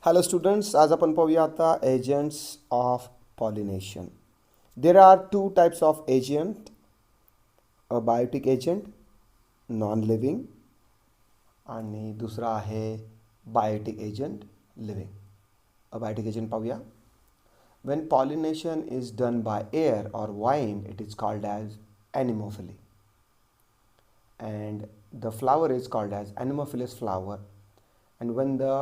Hello students, आज आपण पाहूया आता agents of pollination. There are two types of agent, abiotic agent, non living, आणि दुसरा आहे biotic agent living. Abiotic agent पाहूया. When pollination is done by air or wind, it is called as anemophily, and the flower is called as anemophilous flower. And when the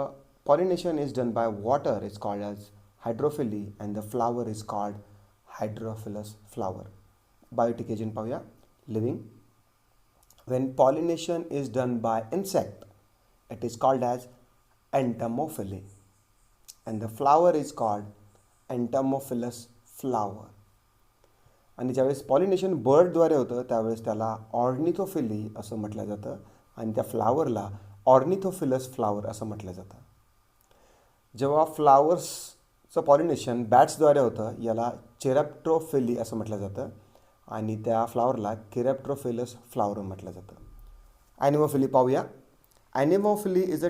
pollination is done by water, it's called as hydrophily, and the flower is called hydrophilous flower. Biotic agent पाहूया. Living. When pollination is done by insect, it is called as entomophily, and the flower is called entomophilous flower. आणि ज्यावेळेस pollination बर्डद्वारे होतं त्यावेळेस त्याला ornithophily असं म्हटलं जातं, आणि त्या फ्लावरला ऑर्निथोफिलस फ्लावर असं म्हटलं जातं. जेव्हा फ्लावर्सचं पॉलिनेशन बॅट्सद्वारे होतं याला चेरॅप्ट्रोफिली असं म्हटलं जातं, आणि त्या फ्लावरला केरॅप्ट्रोफिलस फ्लावर म्हटलं जातं. ॲनिमोफिली पाहूया. Anemophily is a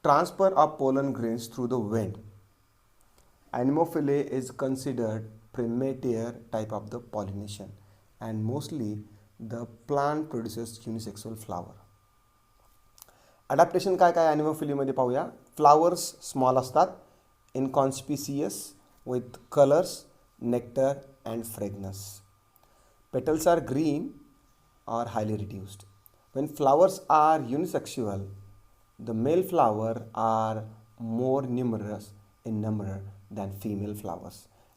transfer of pollen grains through the wind. Anemophily is considered premature type of the pollination, and mostly the plant produces unisexual flower. Adaptation काय काय ॲनिमोफिलीमध्ये पाहूया. फ्लावर्स स्मॉल असतात, inconspicuous with colours, nectar and fragrance. Petals are green or highly reduced. When flowers are unisexual, the male flowers are more numerous in number than female flowers,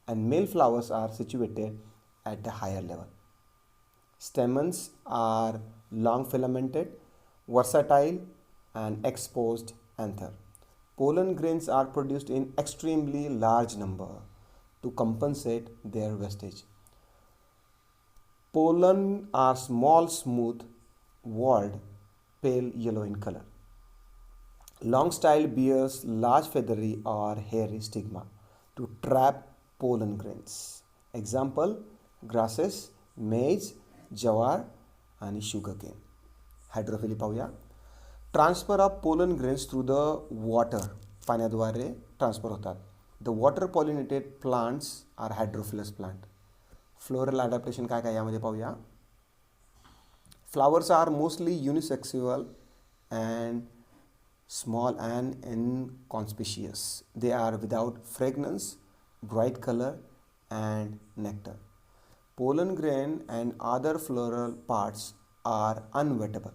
and male flowers are situated at a higher level. Stamens are long filamented, versatile, and exposed anther. Pollen grains are produced in extremely large number to compensate their wastage. Pollen are small, smooth, walled, pale yellow in color. Long style bears large feathery or hairy stigma to trap pollen grains. Example: grasses, maize, jawar and sugarcane. Hydrophily पाहूया. Transfer of pollen grains through the water. पाण्याद्वारे transfer होतात. The water pollinated plants are hydrophilous plant. Floral adaptation काय काय यामध्ये पाहूया. Flowers are mostly unisexual and small and inconspicuous. They are without fragrance, bright color and nectar. Pollen grain and other floral parts are unwettable,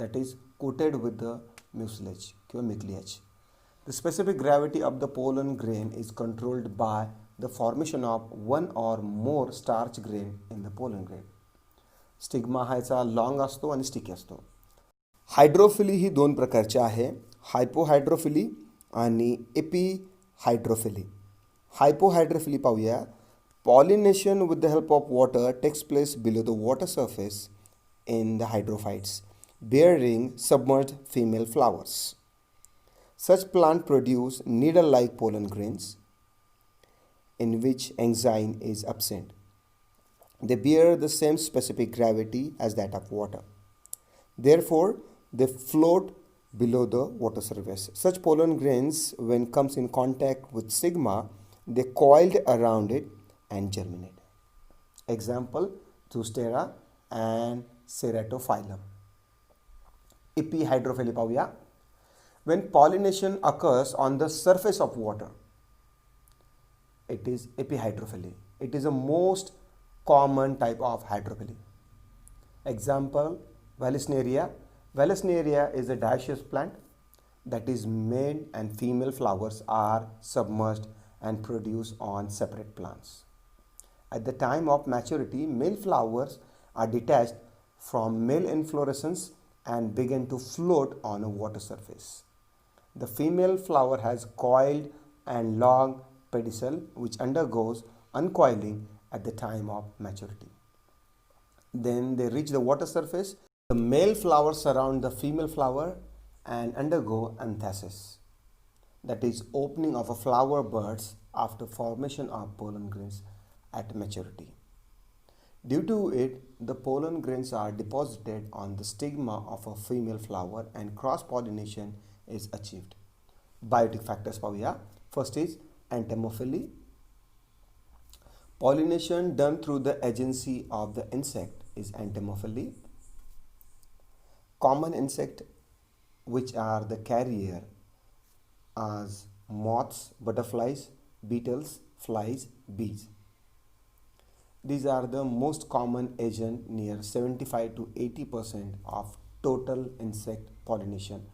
that is coated with the mucilage or mucilage. The specific gravity of the pollen grain is controlled by the formation of one or more starch grain in the pollen grain. Stigma हा याचा long असतो आणि sticky असतो. हायड्रोफिली ही दोन प्रकारची आहे, hypohydrophily आणि epihydrophily. Hypohydrophily पाहूया. Pollination with the help of water takes place below the water surface in the hydrophytes, bearing submerged female flowers. Such plants produce needle-like pollen grains in which enzyme is absent. They bear the same specific gravity as that of water. Therefore, they float below the water surface. Such pollen grains, when comes in contact with stigma, they coiled around it and germinate. Example: Zostera and Ceratophyllum. Epihydrophily पाहूया. When pollination occurs on the surface of water, it is epihydrophily. It is a most common type of hydrophily. Example: Vallisneria. Vallisneria is a dioecious plant that is male and female flowers are submerged and produced on separate plants. At the time of maturity, male flowers are detached from male inflorescence and begin to float on a water surface. The female flower has coiled and long pedicel which undergoes uncoiling at the time of maturity. Then they reach the water surface. The male flowers surround the female flower and undergo anthesis, that is opening of a flower buds after formation of pollen grains at maturity. Due to it, the pollen grains are deposited on the stigma of a female flower and cross-pollination is achieved. biotic factors पाहूया. First is entomophily. Pollination done through the agency of the insect is entomophily. Common insect which are the carrier as moths, butterflies, beetles, flies, bees. These are the most common agent. Near 75 to 80% of total insect pollination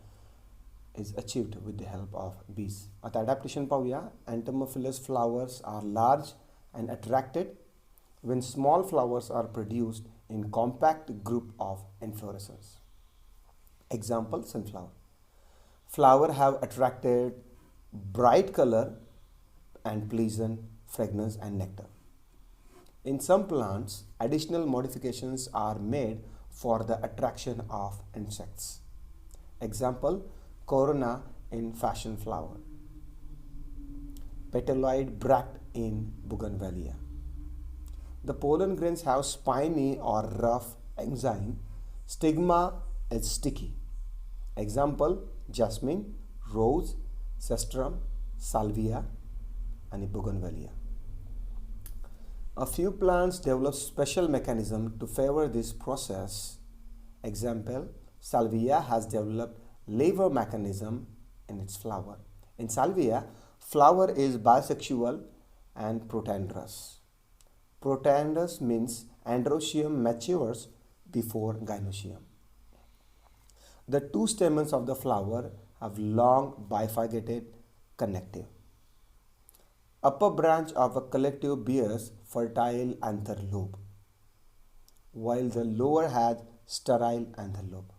is achieved with the help of bees. At adaptation पाहूया. Entomophilous flowers are large and attracted when small flowers are produced in compact group of inflorescence. Example, sunflower. Flower have attracted bright color and pleasant fragrance and nectar. In some plants, additional modifications are made for the attraction of insects. Example, corona in fashion flower, petaloid bract in bougainvillea. The pollen grains have spiny or rough enzyme. Stigma is sticky. Example, jasmine, rose, cestrum, salvia, and bougainvillea. A few plants develop special mechanism to favor this process. Example, salvia has developed lever mechanism in its flower. In salvia, flower is bisexual and protandrous. Protandrous means androecium matures before gynoecium. The two stamens of the flower have long bifurcated connective. Upper branch of a collective bears fertile anther lobe, while the lower has sterile anther lobe.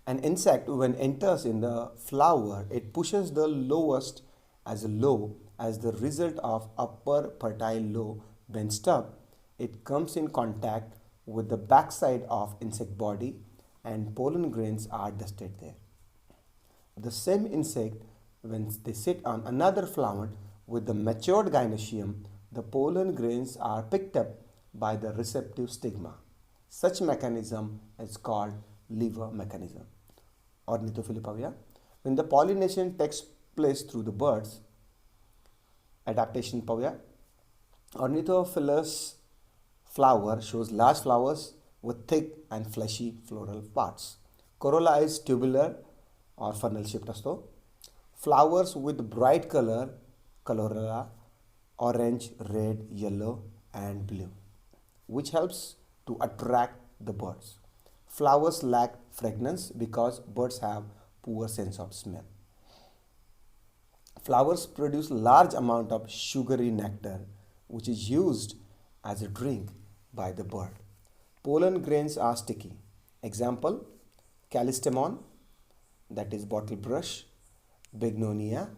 An insect, when enters in the flower, it pushes the lowest as low. As the result of upper fertile lobe bends up, it comes in contact with the backside of insect body and pollen grains are dusted there. The same insect, when they sit on another flower with the matured gynoecium, the pollen grains are picked up by the receptive stigma. Such mechanism is called lever mechanism. Ornithophily पाहूया. When the pollination takes place through the birds, adaptation पाहूया. Ornithophilus flower shows large flowers with thick and fleshy floral parts. Corolla is tubular or funnel shaped असतो. Flowers with bright color, corolla, orange, red, yellow and blue, which helps to attract the birds. Flowers lack fragrance because birds have poor sense of smell. Flowers produce large amount of sugary nectar which is used as a drink by the bird. Pollen grains are sticky. Example, callistemon, that is bottlebrush, bignonia,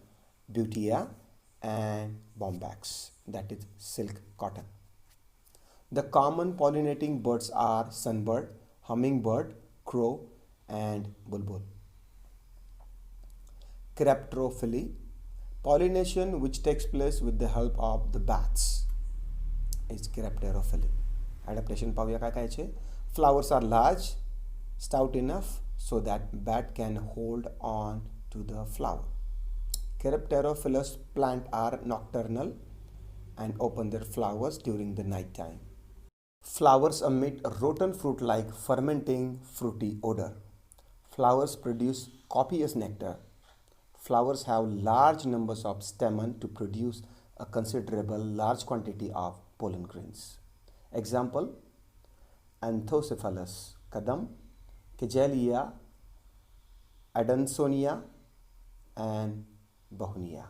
butea and bombax, that is silk cotton. The common pollinating birds are sunbird, hummingbird, crow and bulbul. Cryptophily, pollination which takes place with the help of the bats is crypterophily. Adaptation पाहूया काय काय छे. Flowers are large, stout enough so that bat can hold on to the flower. Crypterophilous plants are nocturnal and open their flowers during the night time. Flowers emit rotten fruit-like fermenting fruity odor. Flowers produce copious nectar. Flowers have large numbers of stamen to produce a considerable large quantity of pollen grains. Example, Anthocephalus, kadam, Cagellia, Adansonia and Bahunia.